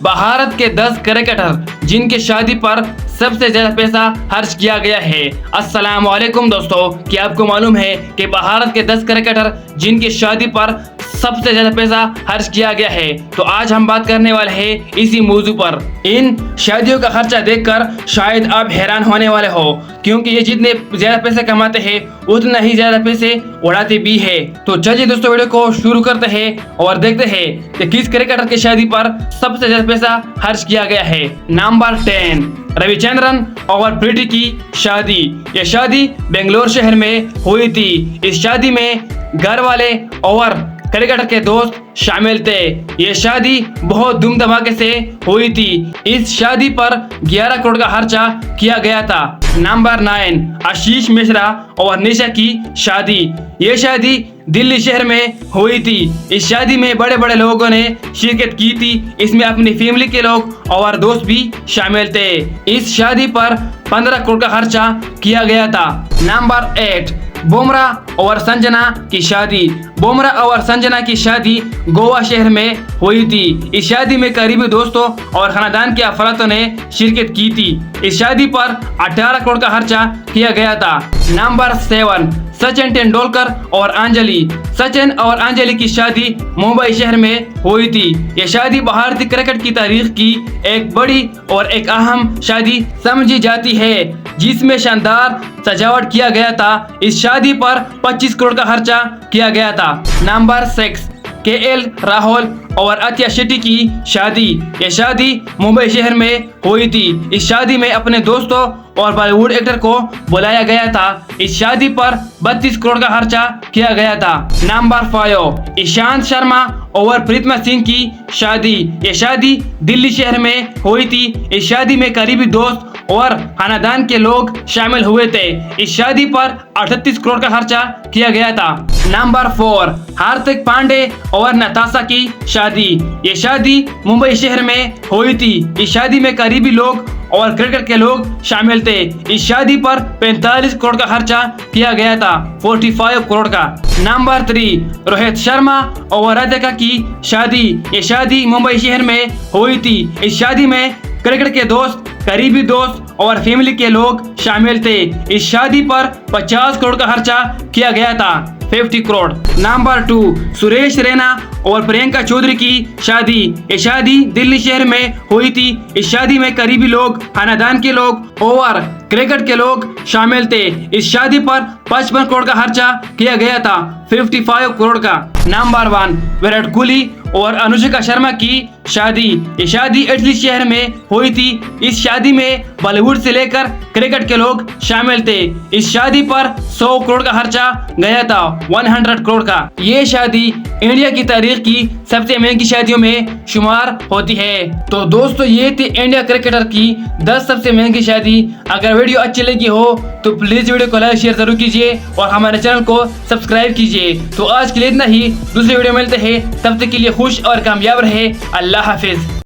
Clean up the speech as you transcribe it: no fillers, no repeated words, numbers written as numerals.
भारत के 10 क्रिकेटर जिनकी शादी पर सबसे ज्यादा पैसा खर्च किया गया है। अस्सलाम वालेकुम दोस्तों, क्या आपको मालूम है कि भारत के 10 क्रिकेटर जिनकी शादी पर सबसे ज्यादा पैसा खर्च किया गया है। तो आज हम बात करने वाले हैं इसी मौजू पर। इन शादियों का खर्चा देखकर शायद आप हैरान होने वाले हो, क्योंकि ये जितने ज्यादा पैसे कमाते हैं उतना ही ज्यादा पैसे उड़ाते भी है। तो चलिए दोस्तों, वीडियो को शुरू करते हैं और देखते हैं कि किस क्रिकेटर की शादी पर सबसे ज्यादा पैसा खर्च किया गया है। नंबर 10, रविचंद्रन और प्रीति की शादी। ये शादी बेंगलोर शहर में हुई थी। इस शादी में घर वाले और क्रिकेटर के दोस्त शामिल थे। ये शादी बहुत धूम धमाके से हुई थी। इस शादी पर 11 करोड़ का खर्चा किया गया था। नंबर 9, आशीष मिश्रा और निशा की शादी। ये शादी दिल्ली शहर में हुई थी। इस शादी में बड़े बड़े लोगों ने शिरकत की थी। इसमें अपनी फैमिली के लोग और दोस्त भी शामिल थे। इस शादी पर 15 करोड़ का खर्चा किया गया था। नंबर 8, बुमराह और संजना की शादी। बुमराह और संजना की शादी गोवा शहर में हुई थी। इस शादी में करीबी दोस्तों और खानदान के अफरादों ने शिरकत की थी। इस शादी पर 18 करोड़ का खर्चा किया गया था। नंबर 7, सचिन तेंदुलकर और अंजलि। सचिन और अंजलि की शादी मुंबई शहर में हुई थी। यह शादी भारतीय क्रिकेट की तारीख की एक बड़ी और एक अहम शादी समझी जाती है, जिसमें शानदार सजावट किया गया था। इस शादी पर 25 करोड़ का खर्चा किया गया था। नंबर 6, KL राहुल और अतिया शेट्टी की शादी। यह शादी मुंबई शहर में हुई थी। इस शादी में अपने दोस्तों और बॉलीवुड एक्टर को बुलाया गया था। इस शादी पर 32 करोड़ का खर्चा किया गया था। नंबर 5, ईशांत शर्मा और प्रीतमा सिंह की शादी। यह शादी दिल्ली शहर में हुई थी। इस शादी में करीबी दोस्त और खानदान के लोग शामिल हुए थे। इस शादी पर 38 करोड़ का खर्चा किया गया था। नंबर 4, हार्दिक पांडे और नताशा की शादी। ये शादी मुंबई शहर में हुई थी। इस शादी में करीबी लोग और क्रिकेट के लोग शामिल थे। इस शादी पर 45 करोड़ का खर्चा किया गया था, 45 करोड़ का। नंबर 3, रोहित शर्मा और राधिका की शादी। ये शादी मुंबई शहर में हुई थी। इस शादी में क्रिकेट के दोस्त, करीबी दोस्त और फैमिली के लोग शामिल थे। इस शादी पर 50 करोड़ का खर्चा किया गया था, 50 करोड़। नंबर 2, सुरेश रैना और प्रियंका चौधरी की शादी। ये शादी दिल्ली शहर में हुई थी। इस शादी में करीबी लोग, खानदान के लोग और क्रिकेट के लोग शामिल थे। इस शादी पर 55 करोड़ का खर्चा किया गया था, 55 करोड़ का। नंबर 1, विराट कोहली और अनुष्का शर्मा की शादी। ये शादी इटली शहर में हुई थी। इस शादी में बॉलीवुड से लेकर क्रिकेट के लोग शामिल थे। इस शादी पर 100 करोड़ का खर्चा गया था, 100 करोड़ का। ये शादी इंडिया की तारीख की सबसे महंगी शादियों में शुमार होती है। तो दोस्तों, ये थी इंडिया क्रिकेटर की 10 सबसे महंगी शादी। अगर वीडियो अच्छी लगी हो तो प्लीज वीडियो को लाइक शेयर जरूर कीजिए और हमारे चैनल को सब्सक्राइब कीजिए। तो आज के लिए इतना ही। दूसरे वीडियो मिलते हैं, तब तक के लिए खुश और कामयाब रहे। अल्लाह हाफिज।